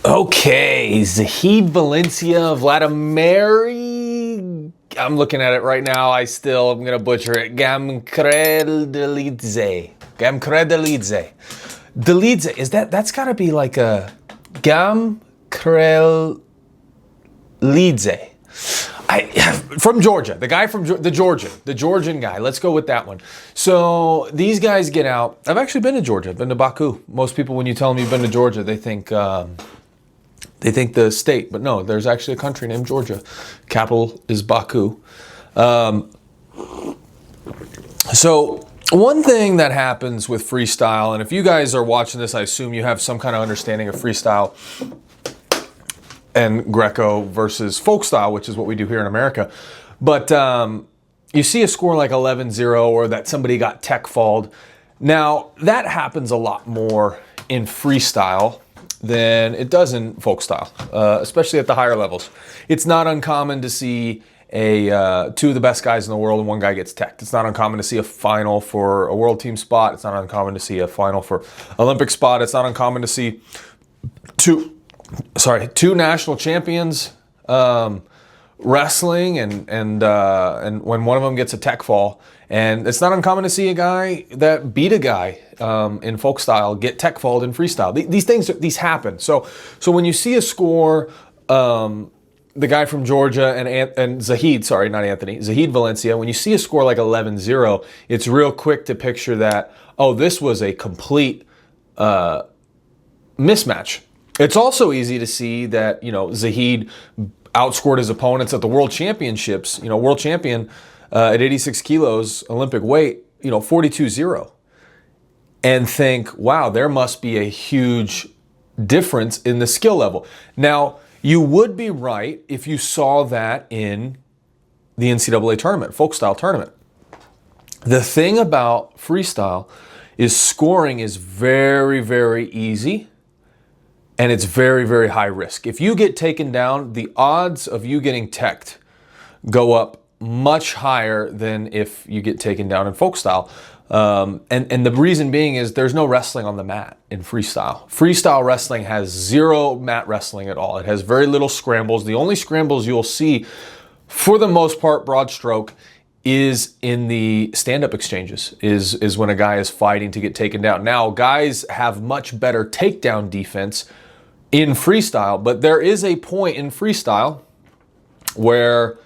Okay, Zahid Valencia, Vladimir. I'm looking at it right now. I'm going to butcher it. Gamkredelidze. Gamkredelidze. Delidze, that's got to be like a Gamkrelidze. From Georgia, the guy from the Georgian guy. Let's go with that one. So these guys get out. I've actually been to Georgia. I've been to Baku. Most people, when you tell them you've been to Georgia, they think the state, but no, there's actually a country named Georgia. Capital is Baku. So one thing that happens with freestyle, and if you guys are watching this, I assume you have some kind of understanding of freestyle and Greco versus folk style, which is what we do here in America. But you see a score like 11-0 or that somebody got tech-falled. Now, that happens a lot more in freestyle than it does in folk style, especially at the higher levels. It's not uncommon to see two of the best guys in the world and one guy gets teched. It's not uncommon to see a final for a world team spot. It's not uncommon to see a final for Olympic spot. It's not uncommon to see two national champions wrestling and when one of them gets a tech fall. And it's not uncommon to see a guy that beat a guy in folk style get tech falled in freestyle. These happen. So when you see a score, the guy from Georgia and Zahid, sorry, not Anthony, Zahid Valencia, when you see a score like 11-0, it's real quick to picture that, oh, this was a complete mismatch. It's also easy to see that, Zahid outscored his opponents at the World Championships, world champion at 86 kilos, Olympic weight, 42-0. And think, wow, there must be a huge difference in the skill level. Now, you would be right if you saw that in the NCAA tournament, folk style tournament. The thing about freestyle is scoring is very, very easy. And it's very, very high risk. If you get taken down, the odds of you getting teched go up much higher than if you get taken down in folk style. And the reason being is there's no wrestling on the mat in freestyle. Freestyle wrestling has zero mat wrestling at all. It has very little scrambles. The only scrambles you'll see, for the most part, broad stroke, is in the stand-up exchanges, is when a guy is fighting to get taken down. Now, guys have much better takedown defense in freestyle, but there is a point in freestyle where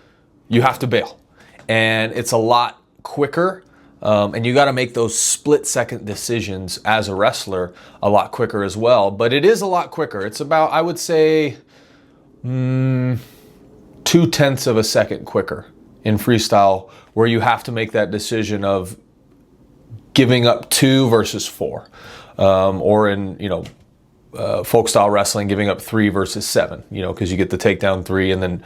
you have to bail, and it's a lot quicker, and you got to make those split-second decisions as a wrestler a lot quicker as well. But it is a lot quicker. It's about, I would say, 0.2 of a second quicker in freestyle, where you have to make that decision of giving up 2 versus 4, or in folk style wrestling, giving up 3 versus 7, because you get the takedown 3 and then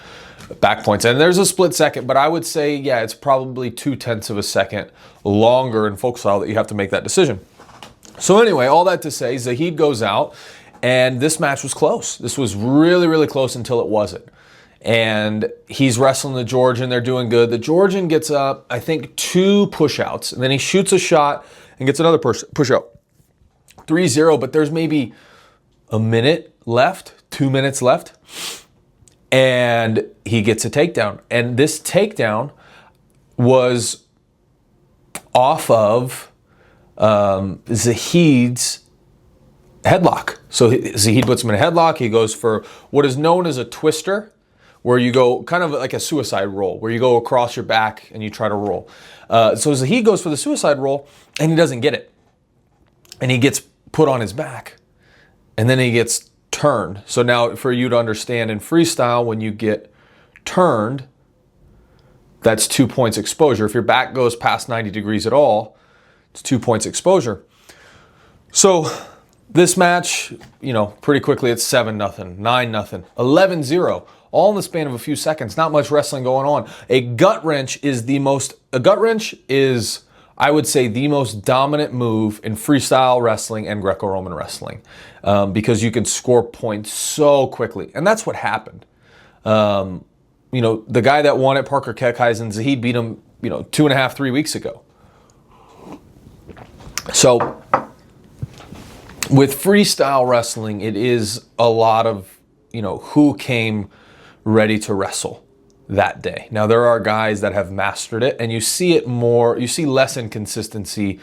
back points. And there's a split second, but I would say, yeah, it's probably 0.2 of a second longer in folk style that you have to make that decision. So anyway, all that to say, Zahid goes out, and this match was close. This was really, really close until it wasn't. And he's wrestling the Georgian. They're doing good. The Georgian gets up, I think, 2 push-outs, and then he shoots a shot and gets another push-out. 3-0, but there's maybe a minute left, 2 minutes left, and he gets a takedown. And this takedown was off of Zahid's headlock. So Zahid puts him in a headlock. He goes for what is known as a twister, where you go kind of like a suicide roll, where you go across your back and you try to roll. So Zahid goes for the suicide roll, and he doesn't get it. And he gets put on his back. And then he gets turned. So now, for you to understand, in freestyle, when you get turned, that's 2 points exposure. If your back goes past 90 degrees at all, it's 2 points exposure. So this match, pretty quickly it's 7-0, 9-0, 11-0, all in the span of a few seconds. Not much wrestling going on. A gut wrench is, I would say, the most dominant move in freestyle wrestling and Greco-Roman wrestling, because you can score points so quickly. And that's what happened. The guy that won it, Parker Kekheisen, Zahid beat him, 2.5-3 weeks ago. So with freestyle wrestling, it is a lot of, who came ready to wrestle that day. Now, there are guys that have mastered it, and you see less inconsistency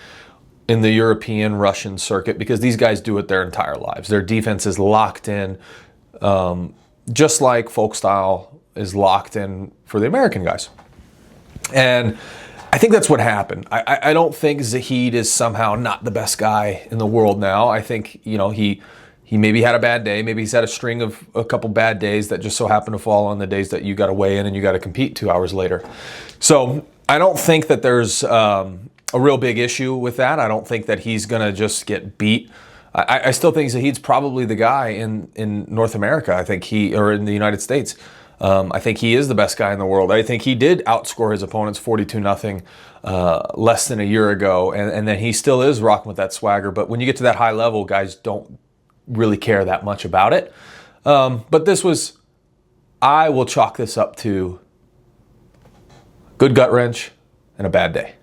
in the European, Russian circuit because these guys do it their entire lives. Their defense is locked in, just like folk style is locked in for the American guys. And I think that's what happened. I don't think Zahid is somehow not the best guy in the world now. I think, he maybe had a bad day. Maybe he's had a string of a couple bad days that just so happen to fall on the days that you got to weigh in and you got to compete 2 hours later. So I don't think that there's a real big issue with that. I don't think that he's going to just get beat. I still think Zahid's probably the guy in North America. I think or in the United States. I think he is the best guy in the world. I think he did outscore his opponents 42-0 less than a year ago, and then he still is rocking with that swagger. But when you get to that high level, guys don't really care that much about it. But I will chalk this up to good gut wrench and a bad day.